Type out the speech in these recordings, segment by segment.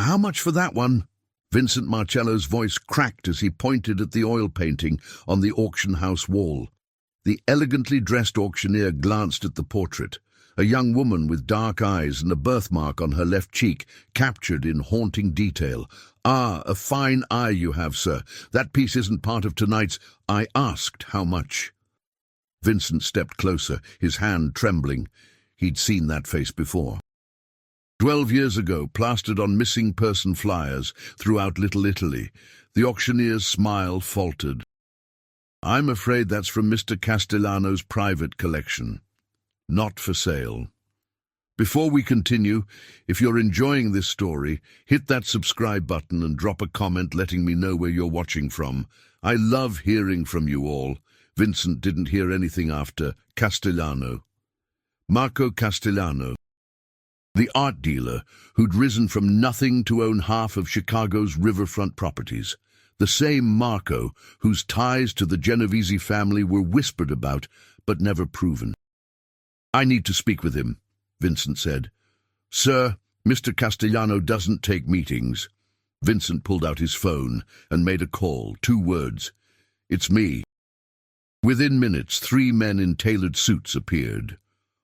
How much for that one? Vincent Marcello's voice cracked as he pointed at the oil painting on the auction house wall. The elegantly dressed auctioneer glanced at the portrait. A young woman with dark eyes and a birthmark on her left cheek, captured in haunting detail. "Ah, a fine eye you have, sir. That piece isn't part of tonight's—" "I asked how much." Vincent stepped closer, his hand trembling. He'd seen that face before. 12 years ago, plastered on missing person flyers throughout Little Italy. The auctioneer's smile faltered. "I'm afraid that's from Mr. Castellano's private collection. Not for sale." Before we continue, if you're enjoying this story, hit that subscribe button and drop a comment letting me know where you're watching from. I love hearing from you all. Vincent didn't hear anything after Castellano. Marco Castellano, the art dealer who'd risen from nothing to own half of Chicago's riverfront properties. The same Marco whose ties to the Genovese family were whispered about but never proven. "I need to speak with him," Vincent said. "Sir, Mr. Castellano doesn't take meetings." Vincent pulled out his phone and made a call, 2 words. "It's me." Within minutes, 3 men in tailored suits appeared.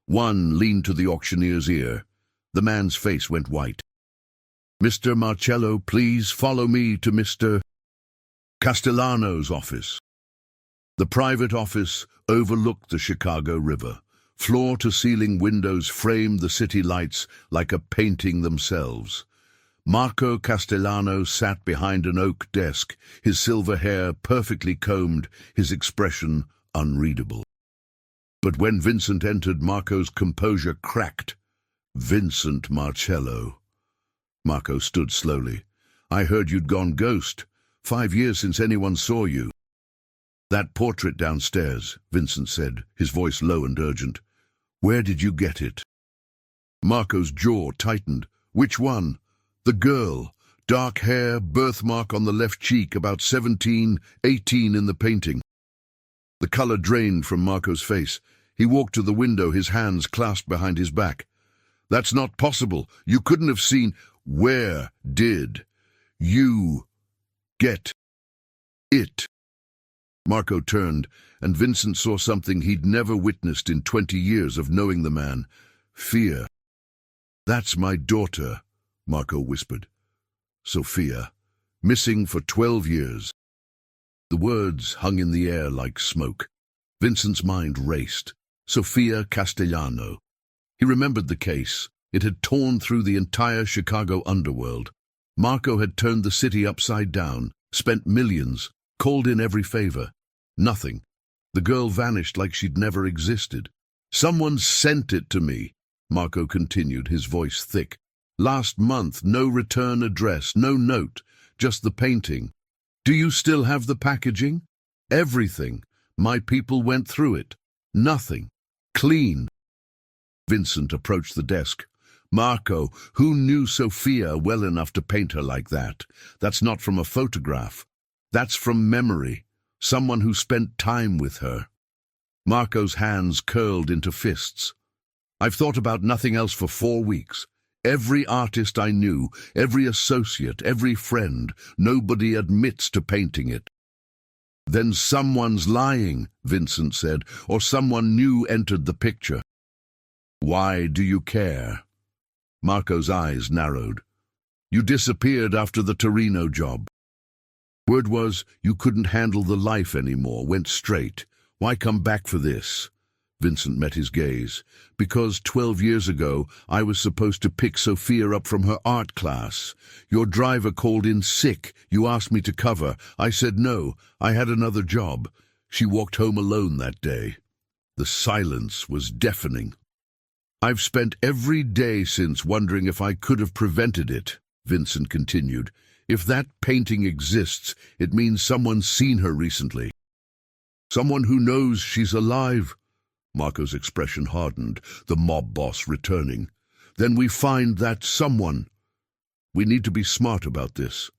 One leaned to the auctioneer's ear. The man's face went white. "Mr. Marcello, please follow me to Mr. Castellano's office." The private office overlooked the Chicago River. Floor-to-ceiling windows framed the city lights like a painting themselves. Marco Castellano sat behind an oak desk, his silver hair perfectly combed, his expression unreadable. But when Vincent entered, Marco's composure cracked. "Vincent Marcello." Marco stood slowly. "I heard you'd gone ghost. 5 years since anyone saw you." "That portrait downstairs," Vincent said, his voice low and urgent. "Where did you get it?" Marco's jaw tightened. "Which one?" "The girl. Dark hair, birthmark on the left cheek, about 17, 18 in the painting." The color drained from Marco's face. He walked to the window, his hands clasped behind his back. "That's not possible. You couldn't have seen—" "Where did you get it?" Marco turned, and Vincent saw something he'd never witnessed in 20 years of knowing the man. Fear. "That's my daughter," Marco whispered. "Sophia. Missing for 12 years. The words hung in the air like smoke. Vincent's mind raced. Sophia Castellano. He remembered the case. It had torn through the entire Chicago underworld. Marco had turned the city upside down, spent millions, called in every favor. Nothing. The girl vanished like she'd never existed. "Someone sent it to me," Marco continued, his voice thick. "Last month, no return address, no note, just the painting. Do you still have the packaging?" "Everything. My people went through it. Nothing. Clean." Vincent approached the desk. "Marco, who knew Sophia well enough to paint her like that? That's not from a photograph. That's from memory. Someone who spent time with her." Marco's hands curled into fists. "I've thought about nothing else for 4 weeks. Every artist I knew, every associate, every friend, nobody admits to painting it." "Then someone's lying," Vincent said, "or someone new entered the picture." "Why do you care?" Marco's eyes narrowed. "You disappeared after the Torino job. Word was you couldn't handle the life anymore, went straight. Why come back for this?" Vincent met his gaze. "Because 12 years ago I was supposed to pick Sophia up from her art class. Your driver called in sick. You asked me to cover. I said no. I had another job. She walked home alone that day." The silence was deafening. "I've spent every day since wondering if I could have prevented it," Vincent continued. "If that painting exists, it means someone's seen her recently. Someone who knows she's alive." Marco's expression hardened, the mob boss returning. "Then we find that someone. We need to be smart about this.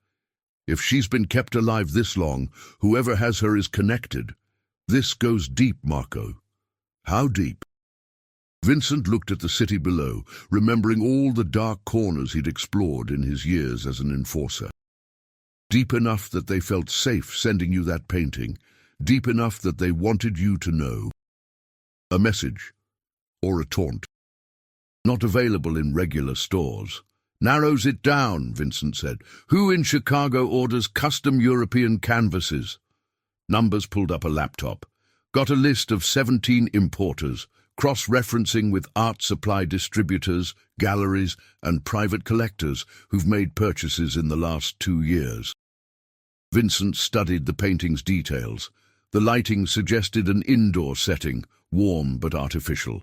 If she's been kept alive this long, whoever has her is connected. This goes deep, Marco." "How deep?" Vincent looked at the city below, remembering all the dark corners he'd explored in his years as an enforcer. Deep enough that they felt safe sending you that painting, deep enough that they wanted you to know. A message, or a taunt. Not available in regular stores. Narrows it down, Vincent said. Who in Chicago orders custom European canvases? Numbers pulled up a laptop. Got a list of 17 importers, cross-referencing with art supply distributors, galleries, and private collectors who've made purchases in the last 2 years. Vincent studied the painting's details. The lighting suggested an indoor setting, warm but artificial.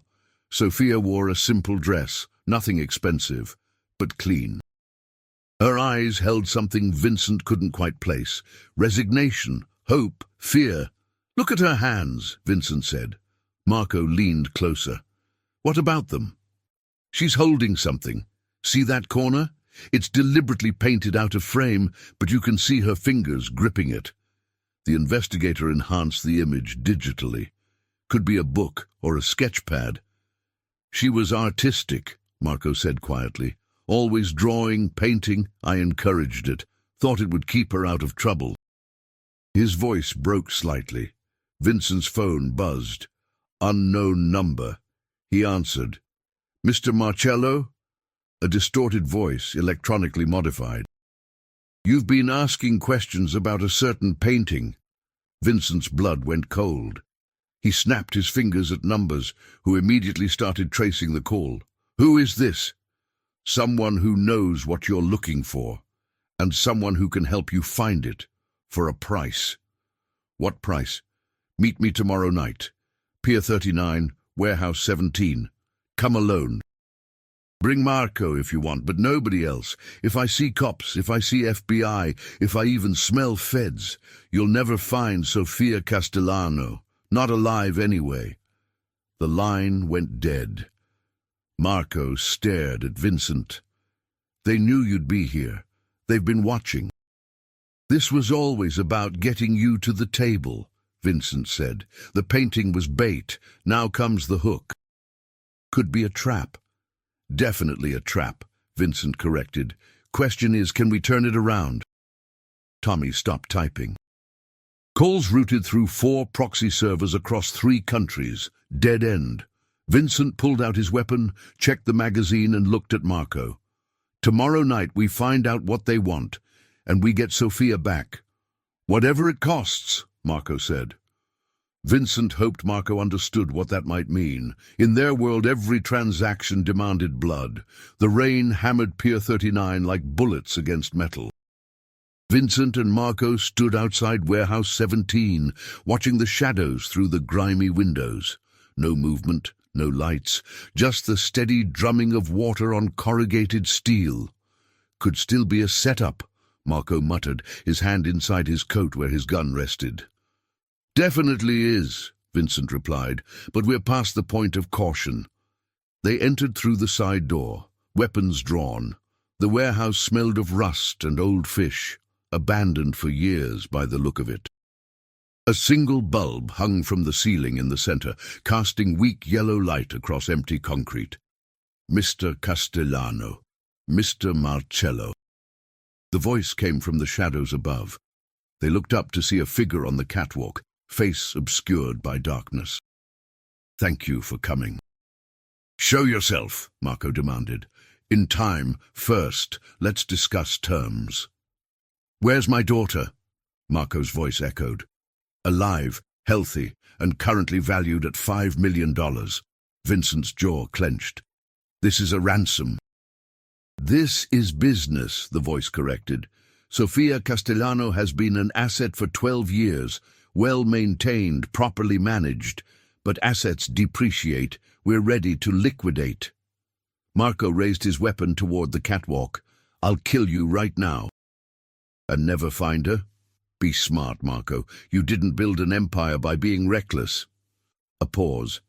Sophia wore a simple dress, nothing expensive, but clean. Her eyes held something Vincent couldn't quite place. Resignation, hope, fear. Look at her hands, Vincent said. Marco leaned closer. What about them? She's holding something. See that corner? It's deliberately painted out of frame, but you can see her fingers gripping it. The investigator enhanced the image digitally. Could be a book or a sketch pad. She was artistic, Marco said quietly. Always drawing, painting. I encouraged it. Thought it would keep her out of trouble. His voice broke slightly. Vincent's phone buzzed. Unknown number. He answered. Mr. Marcello? A distorted voice, electronically modified. You've been asking questions about a certain painting. Vincent's blood went cold. He snapped his fingers at numbers, who immediately started tracing the call. Who is this? Someone who knows what you're looking for, and someone who can help you find it, for a price. What price? Meet me tomorrow night. Pier 39, Warehouse 17. Come alone. Bring Marco if you want, but nobody else. If I see cops, if I see FBI, if I even smell feds, you'll never find Sofia Castellano. Not alive anyway. The line went dead. Marco stared at Vincent. They knew you'd be here. They've been watching. This was always about getting you to the table, Vincent said. The painting was bait. Now comes the hook. Could be a trap. Definitely a trap, Vincent corrected. Question is, can we turn it around? Tommy stopped typing. Calls routed through 4 proxy servers across 3 countries. Dead end. Vincent pulled out his weapon, checked the magazine, and looked at Marco. Tomorrow night we find out what they want, and we get Sophia back. Whatever it costs, Marco said. Vincent hoped Marco understood what that might mean. In their world, every transaction demanded blood. The rain hammered Pier 39 like bullets against metal. Vincent and Marco stood outside Warehouse 17, watching the shadows through the grimy windows. No movement, no lights, just the steady drumming of water on corrugated steel. Could still be a setup, Marco muttered, his hand inside his coat where his gun rested. Definitely is, Vincent replied, but we're past the point of caution. They entered through the side door, weapons drawn. The warehouse smelled of rust and old fish, abandoned for years by the look of it. A single bulb hung from the ceiling in the center, casting weak yellow light across empty concrete. Mr. Castellano. Mr. Marcello. The voice came from the shadows above. They looked up to see a figure on the catwalk, face obscured by darkness. Thank you for coming. Show yourself, Marco demanded. In time, first, let's discuss terms. Where's my daughter? Marco's voice echoed. Alive, healthy, and currently valued at $5 million. Vincent's jaw clenched. This is a ransom. This is business, the voice corrected. Sofia Castellano has been an asset for 12 years, well maintained, properly managed, but assets depreciate. We're ready to liquidate. Marco raised his weapon toward the catwalk. I'll kill you right now. And never find her? Be smart, Marco. You didn't build an empire by being reckless. A pause.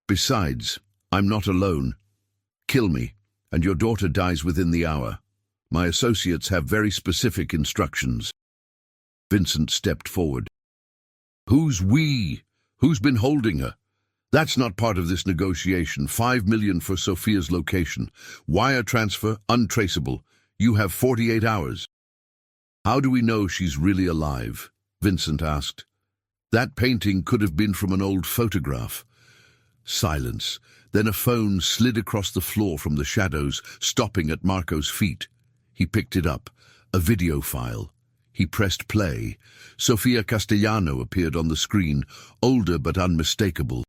Besides, I'm not alone. Kill me, and your daughter dies within the hour. My associates have very specific instructions. Vincent stepped forward. Who's we? Who's been holding her? That's not part of this negotiation. 5 million for Sophia's location. Wire transfer, untraceable. You have 48 hours. How do we know she's really alive? Vincent asked. That painting could have been from an old photograph. Silence. Then a phone slid across the floor from the shadows, stopping at Marco's feet. He picked it up. A video file. He pressed play. Sofia Castellano appeared on the screen, older but unmistakable.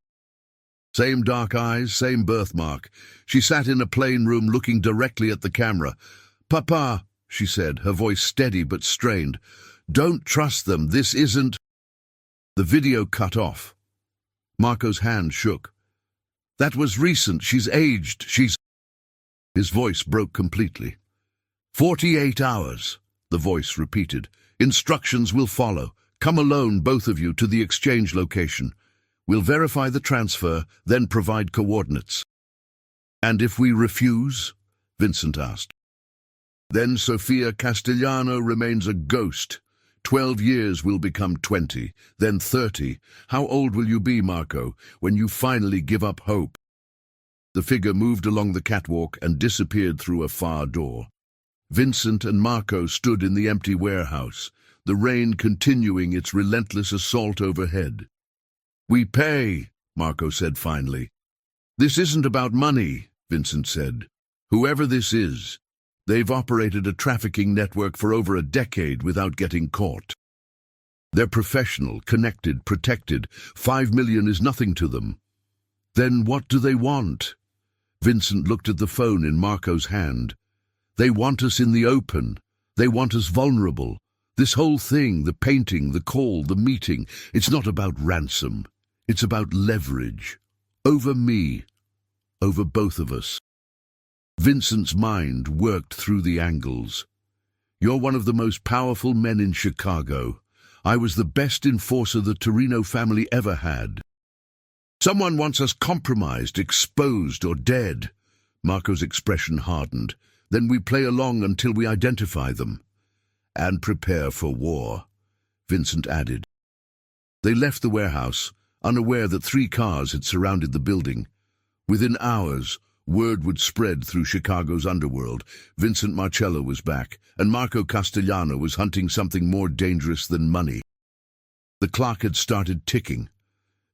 Same dark eyes, same birthmark. She sat in a plain room looking directly at the camera. "Papa," she said, her voice steady but strained. "Don't trust them, this isn't—" The video cut off. Marco's hand shook. "That was recent, she's aged, she's—" His voice broke completely. 48 hours, the voice repeated. "Instructions will follow. Come alone, both of you, to the exchange location. We'll verify the transfer, then provide coordinates." "And if we refuse?" Vincent asked. "Then Sofia Castellano remains a ghost. 12 years will become 20, then 30. How old will you be, Marco, when you finally give up hope?" The figure moved along the catwalk and disappeared through a far door. Vincent and Marco stood in the empty warehouse, the rain continuing its relentless assault overhead. "We pay," Marco said finally. "This isn't about money," Vincent said. "Whoever this is, they've operated a trafficking network for over a decade without getting caught. They're professional, connected, protected. 5 million is nothing to them. Then what do they want?" Vincent looked at the phone in Marco's hand. "They want us in the open. They want us vulnerable. This whole thing, the painting, the call, the meeting, it's not about ransom. It's about leverage. Over me. Over both of us." Vincent's mind worked through the angles. "You're one of the most powerful men in Chicago. I was the best enforcer the Torino family ever had. Someone wants us compromised, exposed, or dead." Marco's expression hardened. "Then we play along until we identify them. And prepare for war," Vincent added. They left the warehouse, unaware that 3 cars had surrounded the building. Within hours, word would spread through Chicago's underworld. Vincent Marcello was back, and Marco Castellano was hunting something more dangerous than money. The clock had started ticking.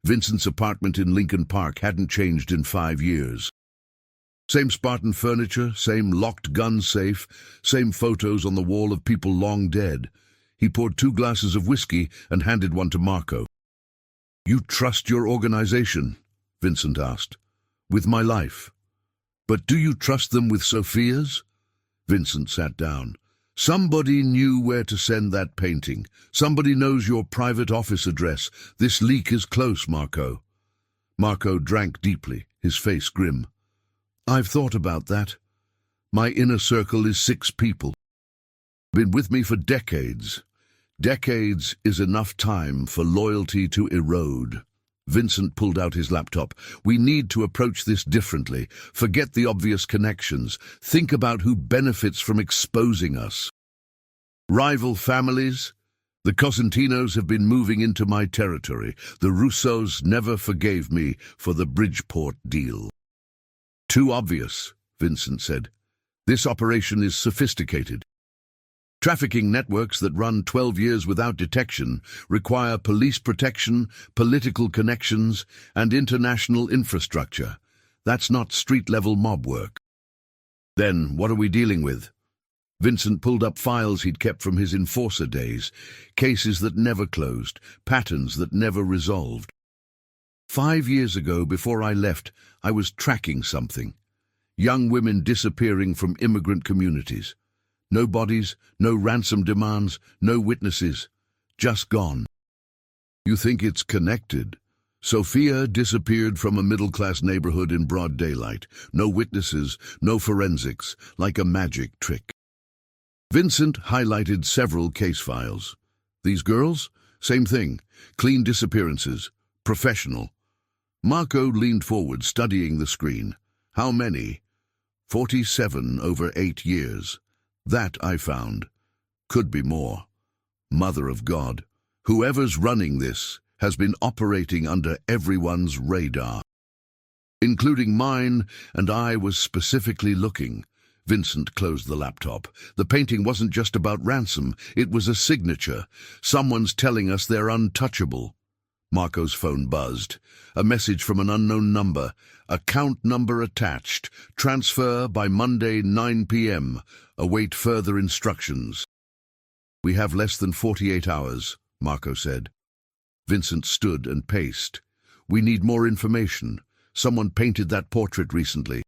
Vincent's apartment in Lincoln Park hadn't changed in 5 years. Same Spartan furniture, same locked gun safe, same photos on the wall of people long dead. He poured 2 glasses of whiskey and handed one to Marco. "You trust your organization?" Vincent asked. "With my life. But do you trust them with Sophia's?" Vincent sat down. "Somebody knew where to send that painting. Somebody knows your private office address. This leak is close, Marco." Marco drank deeply, his face grim. "I've thought about that. My inner circle is 6 people. Been with me for decades. Decades is enough time for loyalty to erode." Vincent pulled out his laptop. "We need to approach this differently. Forget the obvious connections. Think about who benefits from exposing us. Rival families? The Cosentinos have been moving into my territory. The Russos never forgave me for the Bridgeport deal." "Too obvious," Vincent said. "This operation is sophisticated. Trafficking networks that run 12 years without detection require police protection, political connections, and international infrastructure. That's not street-level mob work." "Then what are we dealing with?" Vincent pulled up files he'd kept from his enforcer days, cases that never closed, patterns that never resolved. 5 years ago, before I left, I was tracking something. Young women disappearing from immigrant communities. No bodies, no ransom demands, no witnesses. Just gone. "You think it's connected?" Sofia disappeared from a middle-class neighborhood in broad daylight. No witnesses, no forensics, like a magic trick. Vincent highlighted several case files. These girls? Same thing. Clean disappearances. Professional. Marco leaned forward, studying the screen. "How many?" 47 over 8 years. "That, I found. Could be more. Mother of God. Whoever's running this, has been operating under everyone's radar, including mine, and I was specifically looking. Vincent closed the laptop. The painting wasn't just about ransom, it was a signature. Someone's telling us they're untouchable. Marco's phone buzzed. A message from an unknown number. Account number attached. Transfer by Monday 9 p.m. Await further instructions. We have less than 48 hours, Marco said. Vincent stood and paced. We need more information. Someone painted that portrait recently.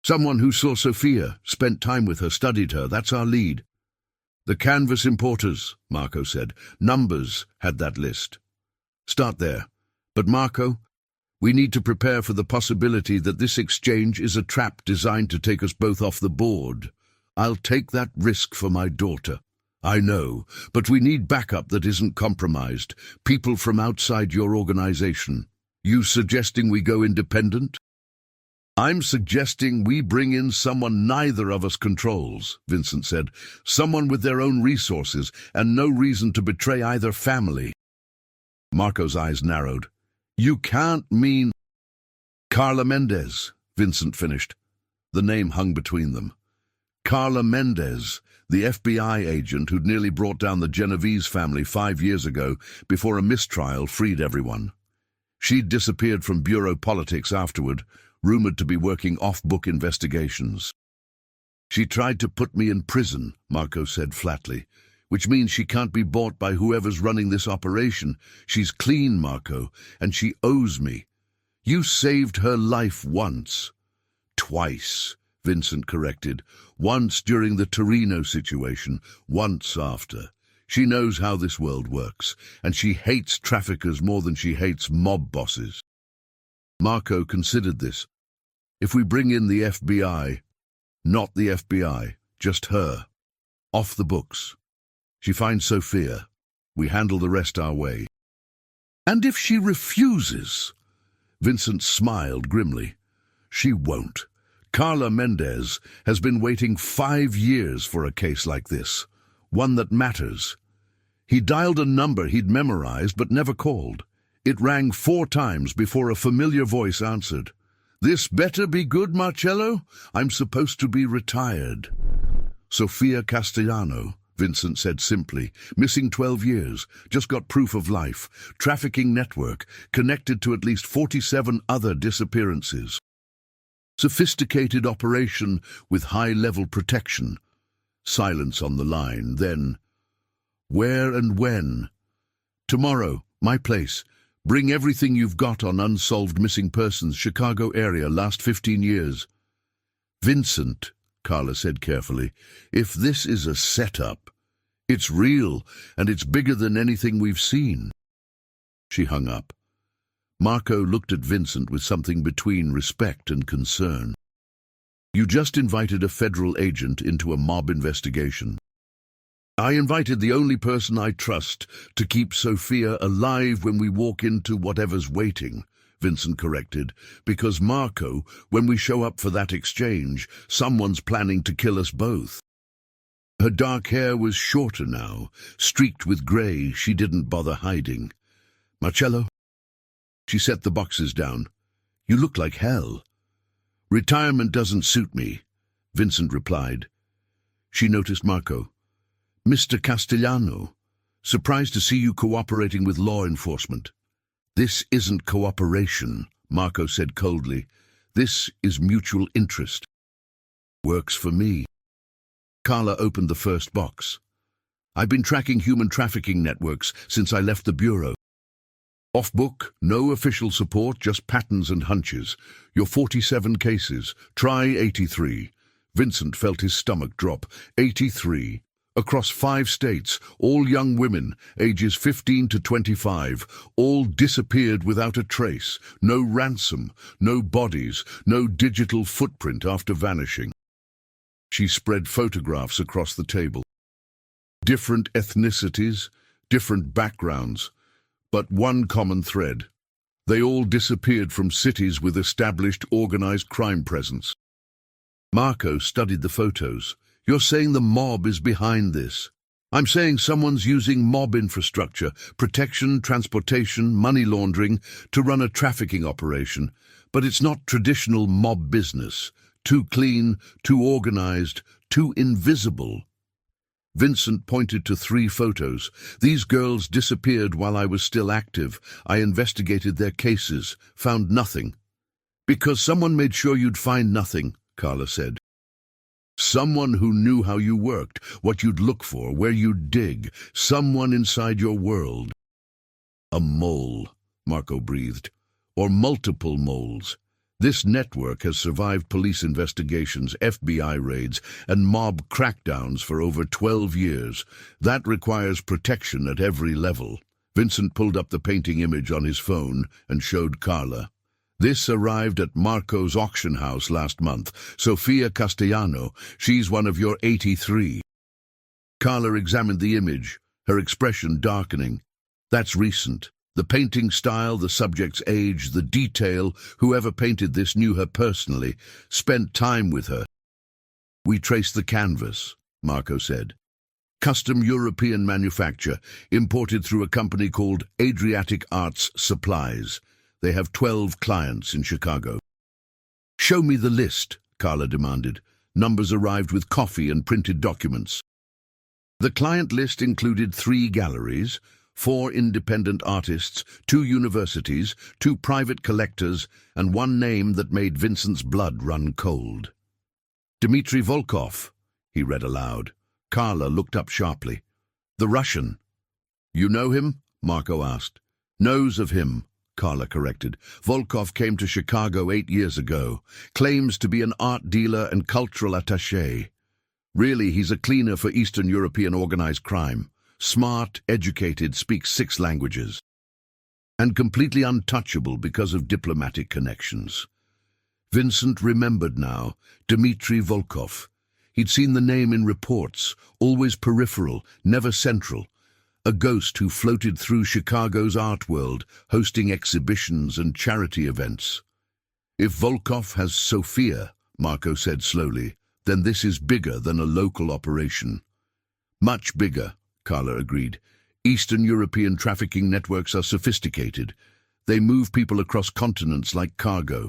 Someone who saw Sophia, spent time with her, studied her. That's our lead. The canvas importers, Marco said. Numbers had that list. Start there. But Marco, we need to prepare for the possibility that this exchange is a trap designed to take us both off the board. I'll take that risk for my daughter. I know, but we need backup that isn't compromised. People from outside your organization. You suggesting we go independent? I'm suggesting we bring in someone neither of us controls, Vincent said. Someone with their own resources and no reason to betray either family. Marco's eyes narrowed. You can't mean... Carla Mendez, Vincent finished. The name hung between them. Carla Mendez, the FBI agent who'd nearly brought down the Genovese family 5 years ago before a mistrial freed everyone. She'd disappeared from bureau politics afterward, rumored to be working off-book investigations. She tried to put me in prison, Marco said flatly, which means she can't be bought by whoever's running this operation. She's clean, Marco, and she owes me. You saved her life once. Twice, Vincent corrected. Once during the Torino situation, once after. She knows how this world works, and she hates traffickers more than she hates mob bosses. Marco considered this. If we bring in the FBI, not the FBI, just her, off the books. She finds Sophia. We handle the rest our way. And if she refuses? Vincent smiled grimly. She won't. Carla Mendez has been waiting 5 years for a case like this, one that matters. He dialed a number he'd memorized but never called. It rang 4 times before a familiar voice answered. This better be good, Marcello. I'm supposed to be retired. Sophia Castellano, Vincent said simply. Missing 12 years. Just got proof of life. Trafficking network. Connected to at least 47 other disappearances. Sophisticated operation with high-level protection. Silence on the line. Then, where and when? Tomorrow, my place. Bring everything you've got on unsolved missing persons, Chicago area, last 15 years. Vincent, Carla said carefully, if this is a setup, it's real, and it's bigger than anything we've seen. She hung up. Marco looked at Vincent with something between respect and concern. You just invited a federal agent into a mob investigation. I invited the only person I trust to keep Sophia alive when we walk into whatever's waiting, Vincent corrected, because Marco, when we show up for that exchange, someone's planning to kill us both. Her dark hair was shorter now, streaked with grey she didn't bother hiding. Marcello? She set the boxes down. You look like hell. Retirement doesn't suit me, Vincent replied. She noticed Marco. Mr. Castellano, surprised to see you cooperating with law enforcement. This isn't cooperation, Marco said coldly. This is mutual interest. Works for me. Carla opened the first box. I've been tracking human trafficking networks since I left the bureau. Off-book, no official support, just patterns and hunches. Your 47 cases. Try 83. Vincent felt his stomach drop. 83. Across 5 states, all young women, ages 15 to 25, all disappeared without a trace. No ransom, no bodies, no digital footprint after vanishing. She spread photographs across the table. Different ethnicities, different backgrounds, but one common thread. They all disappeared from cities with established organized crime presence. Marco studied the photos. You're saying the mob is behind this? I'm saying someone's using mob infrastructure, protection, transportation, money laundering to run a trafficking operation. But it's not traditional mob business. Too clean, too organized, too invisible. Vincent pointed to 3 photos. These girls disappeared while I was still active. I investigated their cases, found nothing. Because someone made sure you'd find nothing, Carla said. Someone who knew how you worked, what you'd look for, where you'd dig. Someone inside your world. A mole, Marco breathed. Or multiple moles. This network has survived police investigations, FBI raids, and mob crackdowns for over 12 years. That requires protection at every level. Vincent pulled up the painting image on his phone and showed Carla. This arrived at Marco's auction house last month. Sofia Castellano, she's one of your 83. Carla examined the image, her expression darkening. That's recent. The painting style, the subject's age, the detail, whoever painted this knew her personally, spent time with her. We traced the canvas, Marco said. Custom European manufacture, imported through a company called Adriatic Arts Supplies. They have 12 clients in Chicago. Show me the list, Carla demanded. Numbers arrived with coffee and printed documents. The client list included 3 galleries, 4 independent artists, 2 universities, 2 private collectors, and 1 name that made Vincent's blood run cold. Dmitry Volkov, he read aloud. Carla looked up sharply. The Russian. You know him? Marco asked. Knows of him, Carla corrected. Volkov came to Chicago 8 years ago. Claims to be an art dealer and cultural attaché. Really, he's a cleaner for Eastern European organized crime. Smart, educated, speaks 6 languages. And completely untouchable because of diplomatic connections. Vincent remembered now. Dmitry Volkov. He'd seen the name in reports, always peripheral, never central. A ghost who floated through Chicago's art world, hosting exhibitions and charity events. If Volkov has Sofia, Marco said slowly, then this is bigger than a local operation. Much bigger, Carla agreed. Eastern European trafficking networks are sophisticated. They move people across continents like cargo.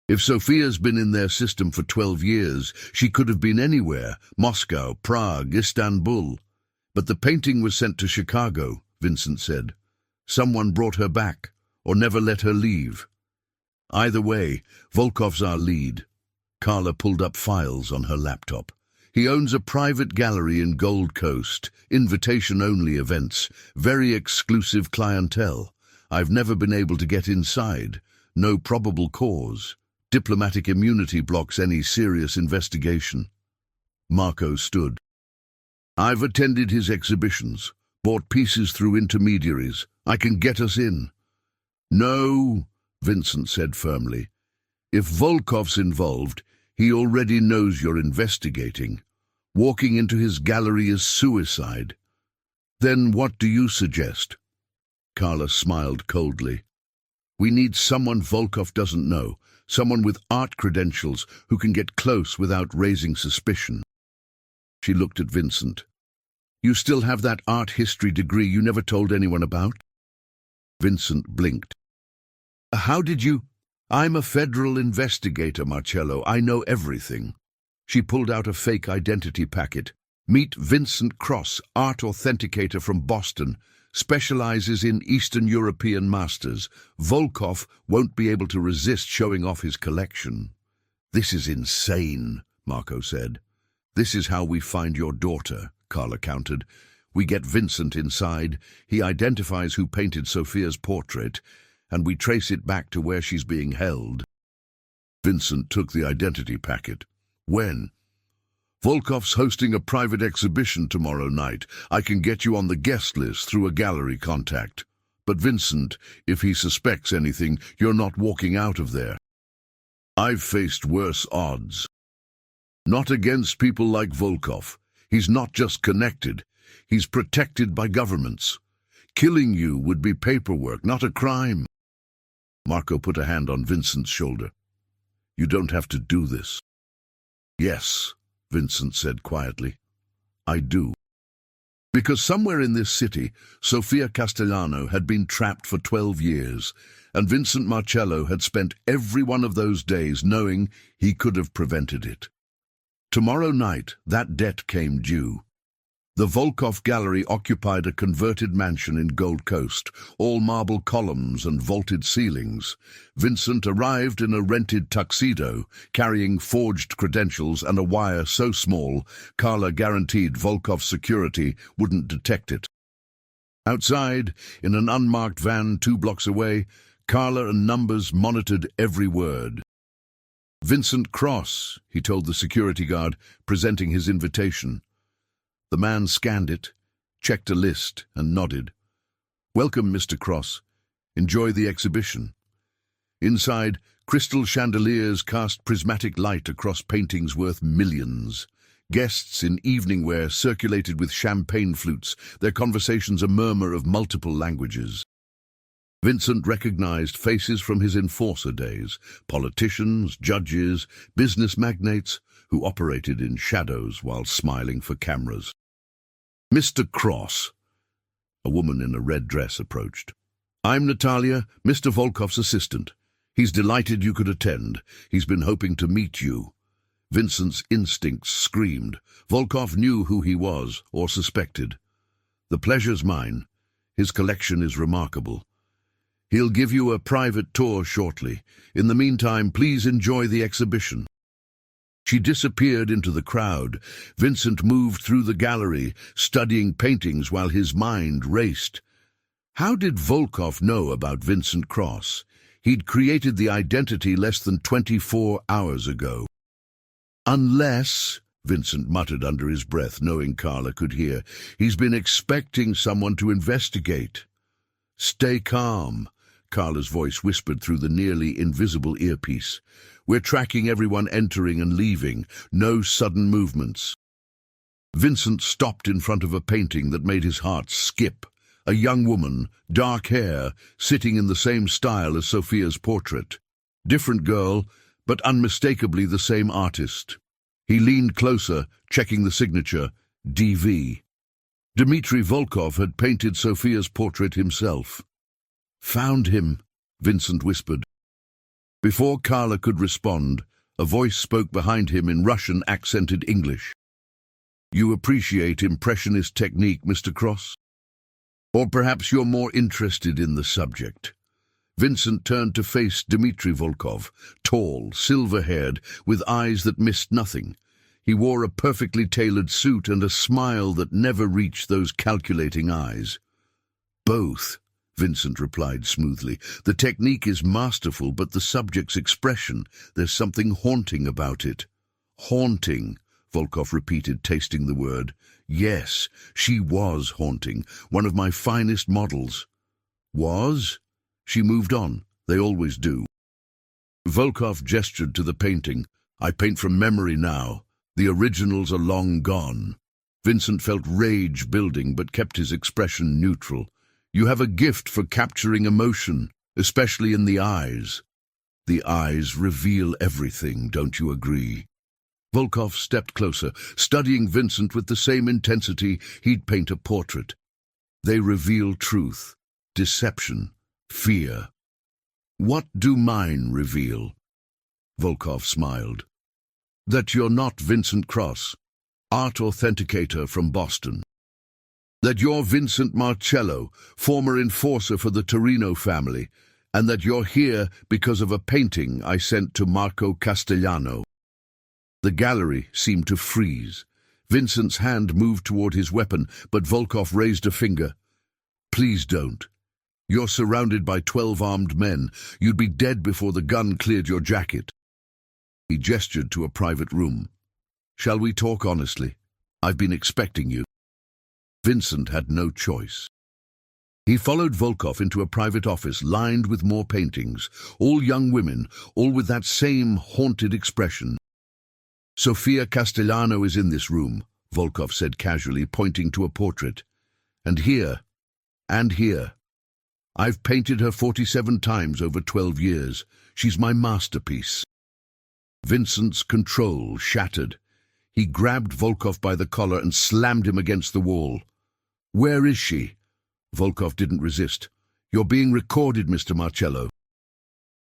If Sofia's been in their system for 12 years, she could have been anywhere, Moscow, Prague, Istanbul. But the painting was sent to Chicago, Vincent said. Someone brought her back, or never let her leave. Either way, Volkov's our lead. Carla pulled up files on her laptop. He owns a private gallery in Gold Coast, invitation-only events, very exclusive clientele. I've never been able to get inside. No probable cause. Diplomatic immunity blocks any serious investigation. Marco stood. I've attended his exhibitions, bought pieces through intermediaries. I can get us in. No, Vincent said firmly. If Volkov's involved, he already knows you're investigating. Walking into his gallery is suicide. Then what do you suggest? Carla smiled coldly. We need someone Volkov doesn't know, someone with art credentials who can get close without raising suspicion. She looked at Vincent. You still have that art history degree you never told anyone about? Vincent blinked. How did you? I'm a federal investigator, Marcello. I know everything. She pulled out a fake identity packet. Meet Vincent Cross, art authenticator from Boston. Specializes in Eastern European masters. Volkov won't be able to resist showing off his collection. This is insane, Marco said. This is how we find your daughter, Carla countered. We get Vincent inside. He identifies who painted Sofia's portrait, and we trace it back to where she's being held. Vincent took the identity packet. When? Volkov's hosting a private exhibition tomorrow night. I can get you on the guest list through a gallery contact. But Vincent, if he suspects anything, you're not walking out of there. I've faced worse odds. Not against people like Volkov. He's not just connected. He's protected by governments. Killing you would be paperwork, not a crime. Marco put a hand on Vincent's shoulder. You don't have to do this. Yes, Vincent said quietly. I do. Because somewhere in this city, Sofia Castellano had been trapped for 12 years, and Vincent Marcello had spent every one of those days knowing he could have prevented it. Tomorrow night, that debt came due. The Volkov Gallery occupied a converted mansion in Gold Coast, all marble columns and vaulted ceilings. Vincent arrived in a rented tuxedo, carrying forged credentials and a wire so small, Carla guaranteed Volkov's security wouldn't detect it. Outside, in an unmarked van 2 blocks away, Carla and Numbers monitored every word. "Vincent Cross," he told the security guard, presenting his invitation. The man scanned it, checked a list, and nodded. "Welcome, Mr. Cross. Enjoy the exhibition." Inside, crystal chandeliers cast prismatic light across paintings worth millions. Guests in evening wear circulated with champagne flutes, their conversations a murmur of multiple languages. Vincent recognized faces from his enforcer days, politicians, judges, business magnates, who operated in shadows while smiling for cameras. "Mr. Cross," a woman in a red dress approached. "I'm Natalia, Mr. Volkov's assistant. He's delighted you could attend. He's been hoping to meet you." Vincent's instincts screamed. Volkov knew who he was, or suspected. "The pleasure's mine. His collection is remarkable. He'll give you a private tour shortly. In the meantime, please enjoy the exhibition." She disappeared into the crowd. Vincent moved through the gallery, studying paintings while his mind raced. How did Volkov know about Vincent Cross? He'd created the identity less than 24 hours ago. "Unless," Vincent muttered under his breath, knowing Carla could hear, "he's been expecting someone to investigate." "Stay calm," Carla's voice whispered through the nearly invisible earpiece. "We're tracking everyone entering and leaving. No sudden movements." Vincent stopped in front of a painting that made his heart skip. A young woman, dark hair, sitting in the same style as Sofia's portrait. Different girl, but unmistakably the same artist. He leaned closer, checking the signature, DV. Dmitry Volkov had painted Sofia's portrait himself. "Found him," Vincent whispered. Before Carla could respond, a voice spoke behind him in Russian-accented English. "You appreciate Impressionist technique, Mr. Cross? Or perhaps you're more interested in the subject?" Vincent turned to face Dmitry Volkov, tall, silver-haired, with eyes that missed nothing. He wore a perfectly tailored suit and a smile that never reached those calculating eyes. "Both," Vincent replied smoothly. "The technique is masterful, but the subject's expression, there's something haunting about it." "Haunting," Volkov repeated, tasting the word. "Yes, she was haunting, one of my finest models." "Was?" She moved on. They always do. Volkov gestured to the painting. "I paint from memory now. The originals are long gone." Vincent felt rage building, but kept his expression neutral. "You have a gift for capturing emotion, especially in the eyes. The eyes reveal everything, don't you agree?" Volkov stepped closer, studying Vincent with the same intensity he'd paint a portrait. "They reveal truth, deception, fear." "What do mine reveal?" Volkov smiled. "That you're not Vincent Cross, art authenticator from Boston. That you're Vincent Marcello, former enforcer for the Torino family, and that you're here because of a painting I sent to Marco Castellano." The gallery seemed to freeze. Vincent's hand moved toward his weapon, but Volkov raised a finger. "Please don't. You're surrounded by 12 armed men. You'd be dead before the gun cleared your jacket." He gestured to a private room. "Shall we talk honestly? I've been expecting you." Vincent had no choice. He followed Volkov into a private office lined with more paintings, all young women, all with that same haunted expression. "Sofia Castellano is in this room," Volkov said casually, pointing to a portrait. "And here, and here. I've painted her 47 times over 12 years. She's my masterpiece." Vincent's control shattered. He grabbed Volkov by the collar and slammed him against the wall. Where is she? Volkov didn't resist. You're being recorded, Mr. Marcello.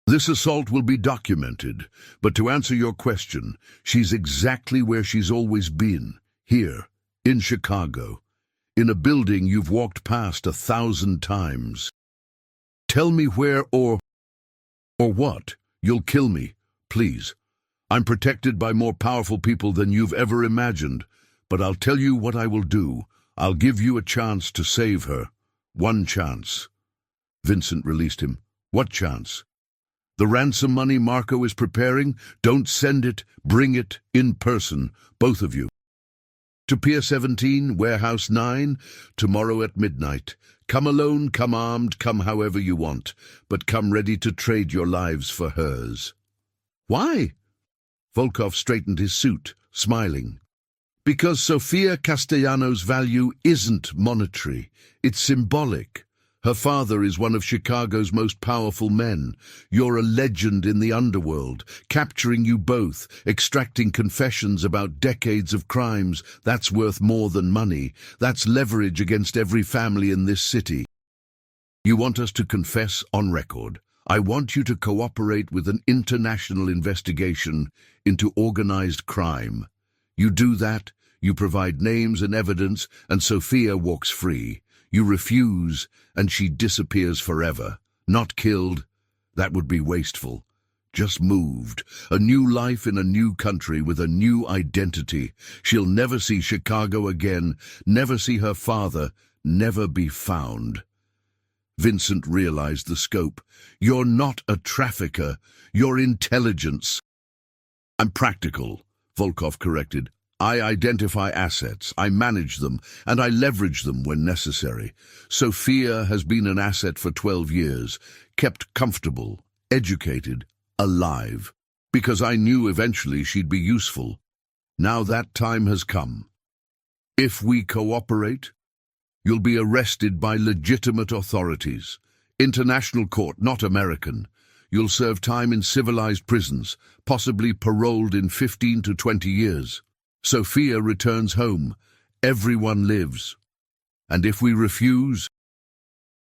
This assault will be documented, but to answer your question, she's exactly where she's always been, here, in Chicago, in a building you've walked past 1,000 times. Tell me where or what? You'll kill me, please. I'm protected by more powerful people than you've ever imagined, but I'll tell you what I will do. I'll give you a chance to save her. One chance. Vincent released him. What chance? The ransom money Marco is preparing? Don't send it, bring it in person, both of you. To Pier 17, Warehouse 9, tomorrow at midnight. Come alone, come armed, come however you want, but come ready to trade your lives for hers. Why? Volkov straightened his suit, smiling. Because Sofia Castellano's value isn't monetary, it's symbolic. Her father is one of Chicago's most powerful men. You're a legend in the underworld, capturing you both, extracting confessions about decades of crimes. That's worth more than money. That's leverage against every family in this city. You want us to confess on record. I want you to cooperate with an international investigation into organized crime. You do that, you provide names and evidence, and Sofia walks free. You refuse, and she disappears forever. Not killed. That would be wasteful. Just moved. A new life in a new country with a new identity. She'll never see Chicago again, never see her father, never be found. Vincent realized the scope. You're not a trafficker. You're intelligence. I'm practical, Volkov corrected. I identify assets, I manage them, and I leverage them when necessary. Sofia has been an asset for 12 years, kept comfortable, educated, alive, because I knew eventually she'd be useful. Now that time has come. If we cooperate, you'll be arrested by legitimate authorities. International court, not American. You'll serve time in civilized prisons, possibly paroled in 15 to 20 years. Sofia returns home. Everyone lives. And if we refuse?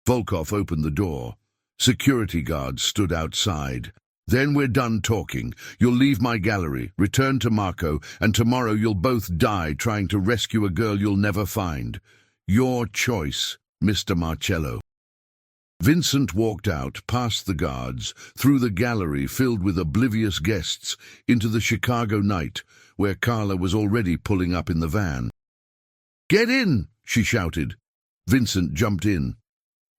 Volkov opened the door. Security guards stood outside. Then we're done talking. You'll leave my gallery, return to Marco, and tomorrow you'll both die trying to rescue a girl you'll never find. Your choice, Mr. Marcello. Vincent walked out, past the guards, through the gallery filled with oblivious guests, into the Chicago night, where Carla was already pulling up in the van. "Get in!" she shouted. Vincent jumped in.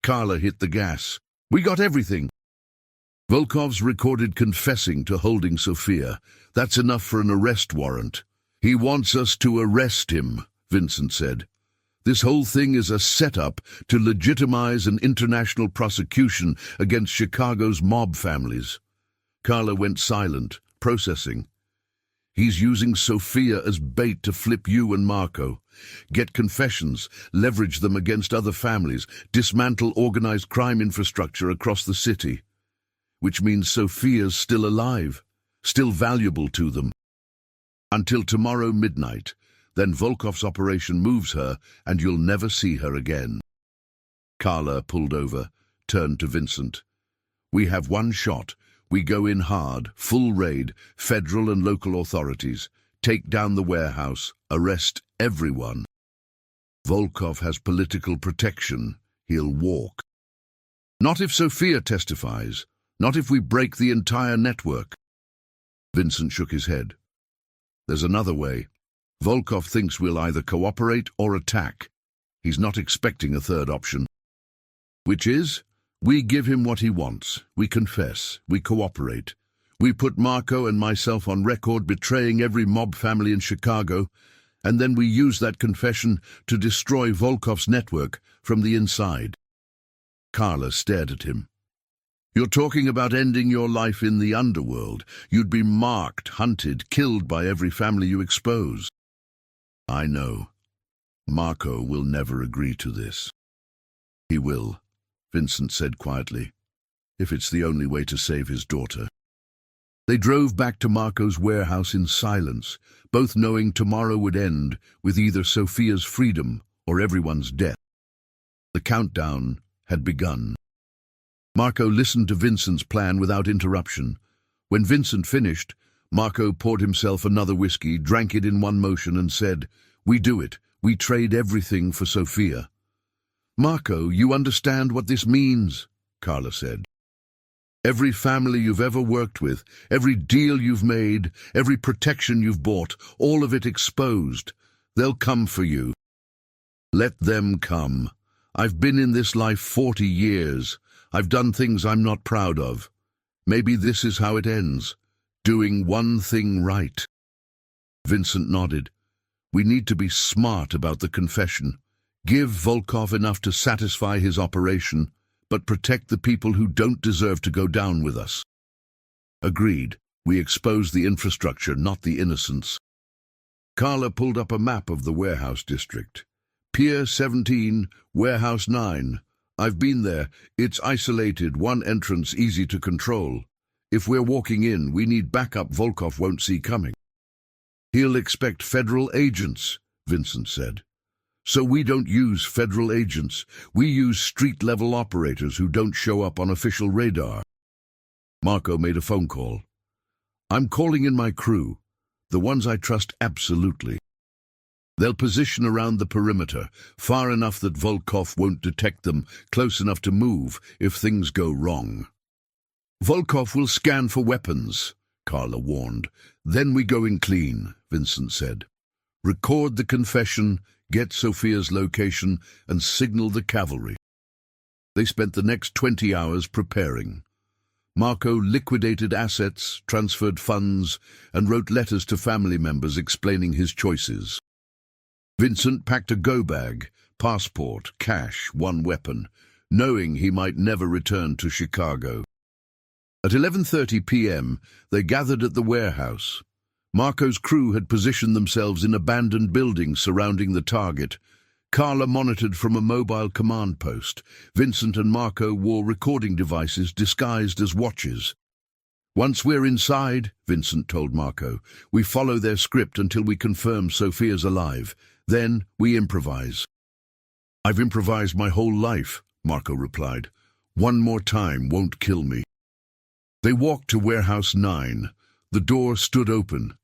Carla hit the gas. "We got everything." Volkov's recorded confessing to holding Sofia. That's enough for an arrest warrant. "He wants us to arrest him," Vincent said. "This whole thing is a setup to legitimize an international prosecution against Chicago's mob families." Carla went silent, processing. "He's using Sofia as bait to flip you and Marco. Get confessions, leverage them against other families, dismantle organized crime infrastructure across the city. Which means Sofia's still alive, still valuable to them. Until tomorrow midnight. Then Volkov's operation moves her, and you'll never see her again." Carla pulled over, turned to Vincent. "We have one shot. We go in hard, full raid, federal and local authorities. Take down the warehouse, arrest everyone. Volkov has political protection. He'll walk. Not if Sofia testifies. Not if we break the entire network." Vincent shook his head. "There's another way. Volkov thinks we'll either cooperate or attack. He's not expecting a third option. Which is, we give him what he wants. We confess. We cooperate. We put Marco and myself on record betraying every mob family in Chicago, and then we use that confession to destroy Volkov's network from the inside." Carla stared at him. "You're talking about ending your life in the underworld. You'd be marked, hunted, killed by every family you expose." "I know. Marco will never agree to this." "He will," Vincent said quietly, "if it's the only way to save his daughter." They drove back to Marco's warehouse in silence, both knowing tomorrow would end with either Sofia's freedom or everyone's death. The countdown had begun. Marco listened to Vincent's plan without interruption. When Vincent finished, Marco poured himself another whiskey, drank it in one motion, and said, "We do it. We trade everything for Sophia." "Marco, you understand what this means," Carla said. "Every family you've ever worked with, every deal you've made, every protection you've bought, all of it exposed. They'll come for you." "Let them come. I've been in this life 40 years. I've done things I'm not proud of. Maybe this is how it ends. Doing one thing right." Vincent nodded. "We need to be smart about the confession. Give Volkov enough to satisfy his operation, but protect the people who don't deserve to go down with us." "Agreed. We expose the infrastructure, not the innocents." Carla pulled up a map of the warehouse district. "Pier 17, Warehouse 9. I've been there. It's isolated, one entrance, easy to control. If we're walking in, we need backup Volkov won't see coming." "He'll expect federal agents," Vincent said. "So we don't use federal agents. We use street-level operators who don't show up on official radar." Marco made a phone call. "I'm calling in my crew, the ones I trust absolutely. They'll position around the perimeter, far enough that Volkov won't detect them, close enough to move if things go wrong." "Volkov will scan for weapons," Carla warned. "Then we go in clean," Vincent said. "Record the confession, get Sophia's location, and signal the cavalry." They spent the next 20 hours preparing. Marco liquidated assets, transferred funds, and wrote letters to family members explaining his choices. Vincent packed a go-bag, passport, cash, one weapon, knowing he might never return to Chicago. At 11:30 p.m., they gathered at the warehouse. Marco's crew had positioned themselves in abandoned buildings surrounding the target. Carla monitored from a mobile command post. Vincent and Marco wore recording devices disguised as watches. "Once we're inside," Vincent told Marco, "we follow their script until we confirm Sophia's alive. Then we improvise." "I've improvised my whole life," Marco replied. "One more time won't kill me." They walked to Warehouse 9. The door stood open.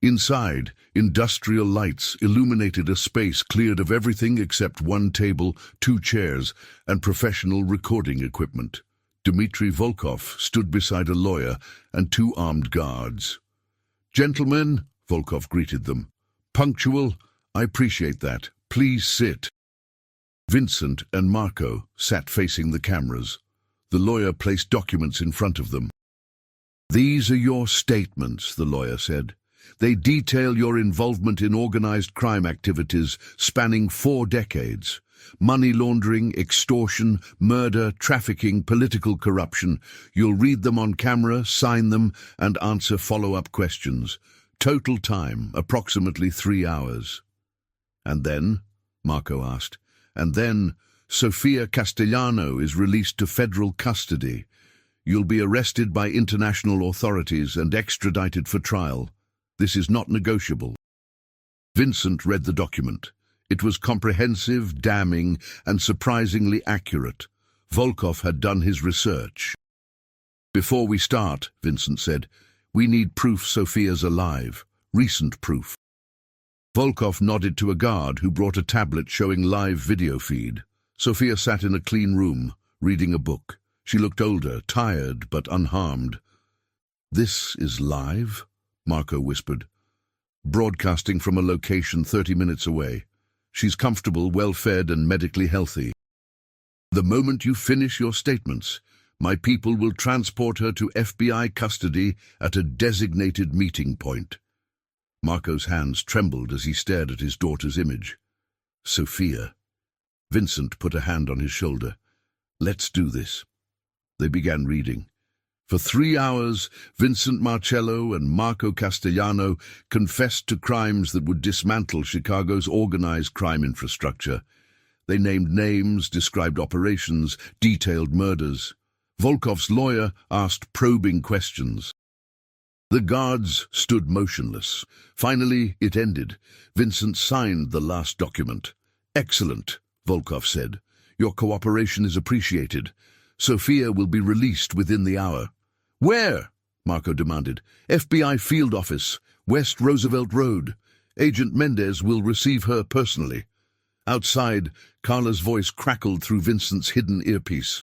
Inside, industrial lights illuminated a space cleared of everything except one table, 2 chairs, and professional recording equipment. Dmitry Volkov stood beside a lawyer and 2 armed guards. "Gentlemen," Volkov greeted them. "Punctual? I appreciate that. Please sit." Vincent and Marco sat facing the cameras. The lawyer placed documents in front of them. "These are your statements," the lawyer said. "They detail your involvement in organized crime activities spanning 4 decades. Money laundering, extortion, murder, trafficking, political corruption. You'll read them on camera, sign them, and answer follow-up questions. Total time, approximately 3 hours." "And then?" Marco asked. "And then, Sofia Castellano is released to federal custody. You'll be arrested by international authorities and extradited for trial. This is not negotiable." Vincent read the document. It was comprehensive, damning, and surprisingly accurate. Volkov had done his research. "Before we start," Vincent said, "we need proof Sophia's alive. Recent proof." Volkov nodded to a guard who brought a tablet showing live video feed. Sophia sat in a clean room, reading a book. She looked older, tired, but unharmed. "This is live?" Marco whispered. "Broadcasting from a location 30 minutes away. She's comfortable, well-fed, and medically healthy. The moment you finish your statements, my people will transport her to FBI custody at a designated meeting point." Marco's hands trembled as he stared at his daughter's image. "Sophia." Vincent put a hand on his shoulder. "Let's do this." They began reading. For 3 hours, Vincent Marcello and Marco Castellano confessed to crimes that would dismantle Chicago's organized crime infrastructure. They named names, described operations, detailed murders. Volkov's lawyer asked probing questions. The guards stood motionless. Finally, it ended. Vincent signed the last document. "Excellent," Volkov said. Your cooperation is appreciated. Sophia will be released within the hour." "Where?" Marco demanded. "FBI Field Office, West Roosevelt Road. Agent Mendez will receive her personally." Outside, Carla's voice crackled through Vincent's hidden earpiece.